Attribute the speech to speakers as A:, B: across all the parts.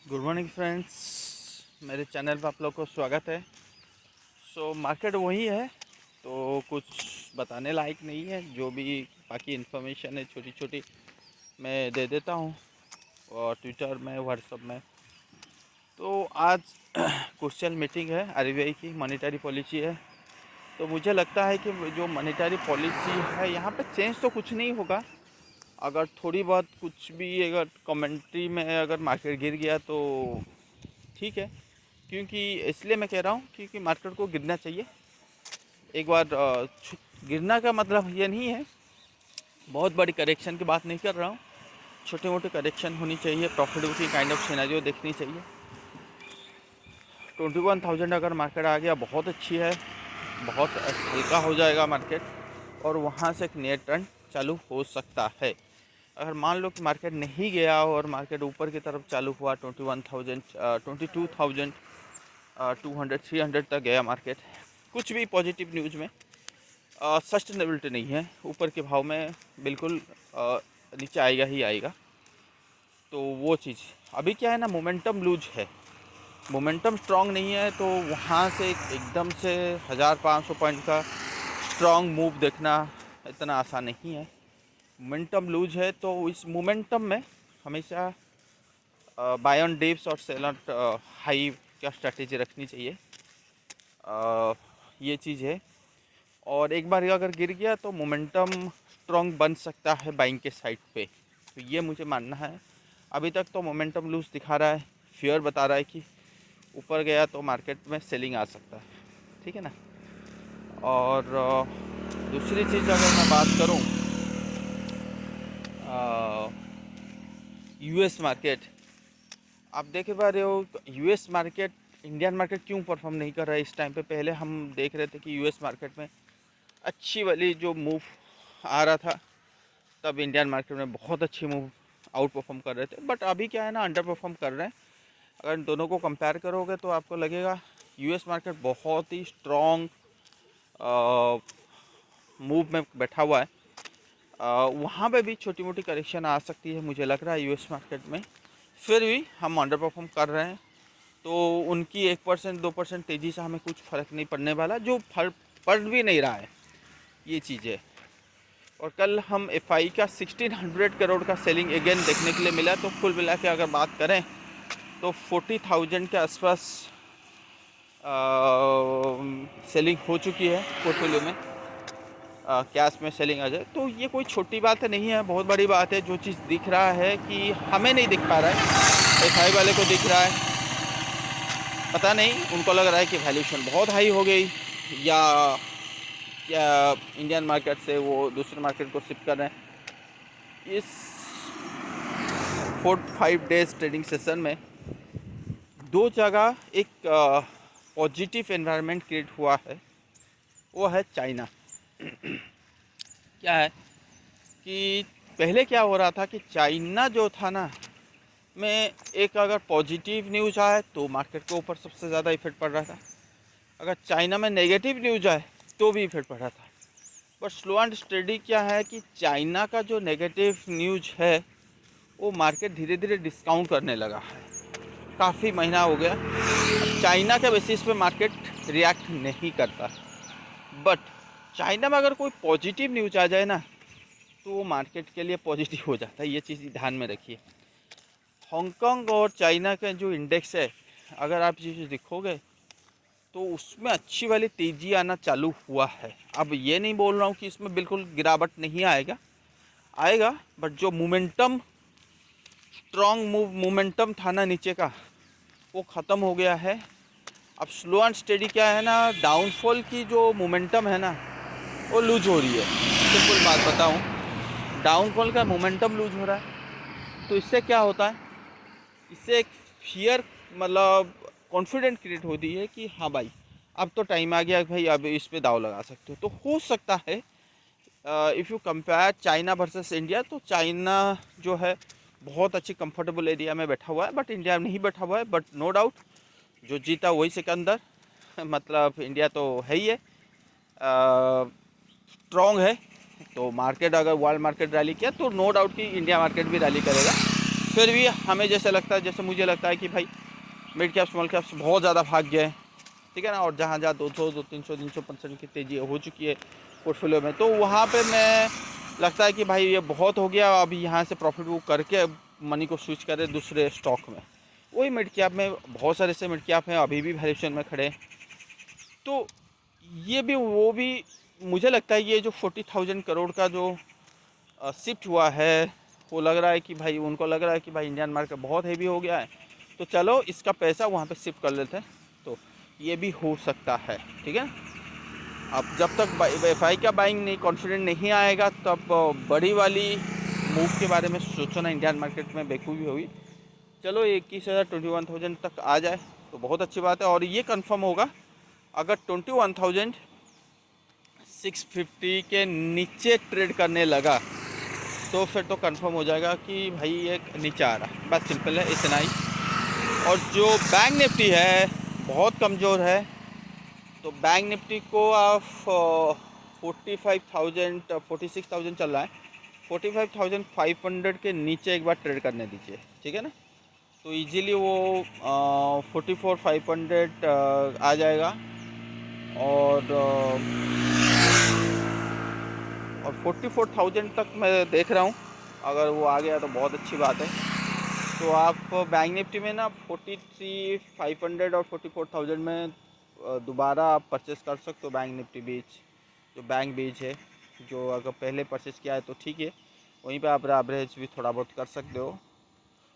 A: Good morning friends, मेरे channel पर आप लोग को स्वागत है। मार्केट वही है, तो कुछ बताने लायक नहीं है। जो भी बाकी इन्फॉर्मेशन है छोटी छोटी मैं दे देता हूँ, और ट्विटर में, व्हाट्सएप में। तो आज क्रुशियल मीटिंग है, आरबीआई की मॉनेटरी पॉलिसी है। तो मुझे लगता है कि जो मॉनेटरी पॉलिसी है यहाँ पे चेंज तो कुछ नहीं होगा। अगर थोड़ी बहुत कुछ भी अगर कमेंट्री में अगर मार्केट गिर गया तो ठीक है, क्योंकि इसलिए मैं कह रहा हूँ क्योंकि मार्केट को गिरना चाहिए एक बार। गिरना का मतलब ये नहीं है, बहुत बड़ी करेक्शन की बात नहीं कर रहा हूँ। छोटे मोटे करेक्शन होनी चाहिए, प्रॉफिटेबिलिटी काइंड ऑफ सिनेरियो देखनी चाहिए। 21,000 अगर मार्केट आ गया बहुत अच्छी है, बहुत हल्का हो जाएगा मार्केट, और वहाँ से एक नया ट्रेंड चालू हो सकता है। अगर मान लो कि मार्केट नहीं गया और मार्केट ऊपर की तरफ चालू हुआ 21,000 22,200 300 तक गया मार्केट, कुछ भी पॉजिटिव न्यूज़ में सस्टेनेबिलिटी नहीं है। ऊपर के भाव में बिल्कुल नीचे आएगा ही आएगा। तो वो चीज़ अभी क्या है ना, मोमेंटम लूज है, मोमेंटम स्ट्रांग नहीं है। तो वहाँ से एकदम से 1,500 पॉइंट का स्ट्रांग मूव देखना इतना आसान नहीं है। मोमेंटम लूज है, तो इस मोमेंटम में हमेशा बाय ऑन डिप्स और सेल ऑन हाई का स्ट्रैटेजी रखनी चाहिए। ये चीज़ है। और एक बार अगर गिर गया तो मोमेंटम स्ट्रॉन्ग बन सकता है बाइंग के साइड पे, तो ये मुझे मानना है। अभी तक तो मोमेंटम लूज दिखा रहा है, फियर बता रहा है कि ऊपर गया तो मार्केट में सेलिंग आ सकता है, ठीक है ना। और दूसरी चीज़ अगर मैं बात करूं, यूएस मार्केट, आप देख पा रहे हो यूएस मार्केट इंडियन मार्केट क्यों परफॉर्म नहीं कर रहा है इस टाइम पे। पहले हम देख रहे थे कि यूएस मार्केट में अच्छी वाली जो मूव आ रहा था, तब इंडियन मार्केट में बहुत अच्छी मूव आउट परफॉर्म कर रहे थे। बट अभी क्या है ना, अंडर परफॉर्म कर रहे हैं। अगर इन दोनों को कंपेयर करोगे तो आपको लगेगा यूएस मार्केट बहुत ही स्ट्रॉन्ग मूव में बैठा हुआ है। वहाँ पे भी छोटी मोटी करेक्शन आ सकती है मुझे लग रहा है यूएस मार्केट में, फिर भी हम अंडर परफॉर्म कर रहे हैं। तो उनकी 1% 2% तेज़ी से हमें कुछ फ़र्क नहीं पड़ने वाला, जो फर्क पड़ भी नहीं रहा है, ये चीज़ें। और कल हम एफआई का 1600 करोड़ का सेलिंग अगेन देखने के लिए मिला। तो कुल मिला के अगर बात करें तो 40,000 के आसपास सेलिंग हो चुकी है पोर्टफोलियो में। कैश में सेलिंग आ जाए तो ये कोई छोटी बात नहीं है, बहुत बड़ी बात है। जो चीज़ दिख रहा है कि हमें नहीं दिख पा रहा है, एफआई वाले को दिख रहा है, पता नहीं उनको लग रहा है कि वैल्यूएशन बहुत हाई हो गई, या इंडियन मार्केट से वो दूसरे मार्केट को शिफ्ट कर रहे हैं। इस 4-5 डेज ट्रेडिंग सेशन में दो जगह एक पॉजिटिव एनवायरनमेंट क्रिएट हुआ है, वो है चाइना। क्या है कि पहले क्या हो रहा था कि चाइना जो था ना में, एक अगर पॉजिटिव न्यूज़ आए तो मार्केट के ऊपर सबसे ज़्यादा इफेक्ट पड़ रहा था। अगर चाइना में नेगेटिव न्यूज़ आए तो भी इफेक्ट पड़ रहा था। बट स्लो एंड स्टडी क्या है कि चाइना का जो नेगेटिव न्यूज़ है वो मार्केट धीरे धीरे डिस्काउंट करने लगा है। काफ़ी महीना हो गया चाइना के बेसिस पे मार्केट रिएक्ट नहीं करता। बट चाइना में अगर कोई पॉजिटिव न्यूज़ आ जाए ना तो वो मार्केट के लिए पॉजिटिव हो जाता है, ये चीज़ ध्यान में रखिए। हांगकांग और चाइना का जो इंडेक्स है, अगर आप ये चीज़ देखोगे तो उसमें अच्छी वाली तेज़ी आना चालू हुआ है। अब ये नहीं बोल रहा हूँ कि इसमें बिल्कुल गिरावट नहीं आएगा, आएगा, बट जो मोमेंटम स्ट्रॉन्ग मोमेंटम था ना नीचे का, वो ख़त्म हो गया है। अब स्लो एंड स्टेडी क्या है ना, डाउनफॉल की जो मोमेंटम है ना वो लूज हो रही है। सिंपल बात बताऊँ, डाउनफॉल का मोमेंटम लूज हो रहा है। तो इससे क्या होता है, इससे एक फियर मतलब कॉन्फिडेंट क्रिएट होती है कि हाँ भाई अब तो टाइम आ गया भाई, अब इस पे दाव लगा सकते हो। तो हो सकता है if you compare China versus India, तो चाइना जो है बहुत अच्छी कंफर्टेबल एरिया में बैठा हुआ है, बट इंडिया में नहीं बैठा हुआ है। बट नो डाउट जो जीता वही सिकंदर मतलब इंडिया तो है ही है, स्ट्रॉन्ग है। तो मार्केट अगर वर्ल्ड मार्केट रैली किया तो नो डाउट कि इंडिया मार्केट भी रैली करेगा। फिर भी हमें जैसे लगता है, जैसे मुझे लगता है कि भाई मिड कैप स्मॉल कैप्स बहुत ज़्यादा भाग गए, ठीक है ना, और जहाँ जहाँ 200 300 300% की तेज़ी हो चुकी है पोर्टफोलियो में, तो वहाँ पे मैं लगता है कि भाई ये बहुत हो गया, अभी यहाँ से प्रॉफिट बुक करके मनी को स्विच करें दूसरे स्टॉक में। वही मिड कैप में बहुत सारे ऐसे मिड कैप हैं अभी भी वैल्यूएशन में खड़े, तो ये भी वो भी मुझे लगता है ये जो 40,000 करोड़ का जो शिफ्ट हुआ है, वो लग रहा है कि भाई उनको लग रहा है कि भाई इंडियन मार्केट बहुत हैवी हो गया है, तो चलो इसका पैसा वहाँ पे शिफ्ट कर लेते हैं, तो ये भी हो सकता है, ठीक है। अब जब तक एफ का बाइंग नहीं कॉन्फिडेंट नहीं आएगा, तब बड़ी वाली मूव के बारे में सोचना इंडियन मार्केट में बेवकूफ़ी होगी। चलो 21,000 21,000 तक आ जाए तो बहुत अच्छी बात है, और ये कंफर्म होगा अगर 21,650 के नीचे ट्रेड करने लगा, तो फिर तो कंफर्म हो जाएगा कि भाई ये नीचे आ रहा है, बस सिंपल है, इतना ही। और जो बैंक निफ्टी है बहुत कमज़ोर है, तो बैंक निफ्टी को आप 46,000 चल रहा है, 45,500 के नीचे एक बार ट्रेड करने दीजिए, ठीक है ना, तो इजीली वो 44,500 आ जाएगा, और 44,000 तक मैं देख रहा हूँ, अगर वो आ गया तो बहुत अच्छी बात है। तो आप बैंक निफ्टी में ना 43,500 और 44,000 में दोबारा आप परचेस कर सकते हो बैंक निफ्टी बीच, जो बैंक बीच है, जो अगर पहले परचेस किया है तो ठीक है, वहीं पे आप एवरेज भी थोड़ा बहुत कर सकते हो,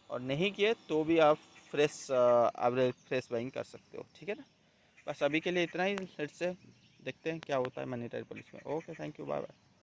A: और नहीं किए तो भी आप फ्रेश एवरेज फ्रेश बाइंग कर सकते हो, ठीक है ना। बस अभी के लिए इतना ही, लेट्स से देखते हैं क्या होता है मॉनेटरी पॉलिसी में। Okay, thank you, bye bye.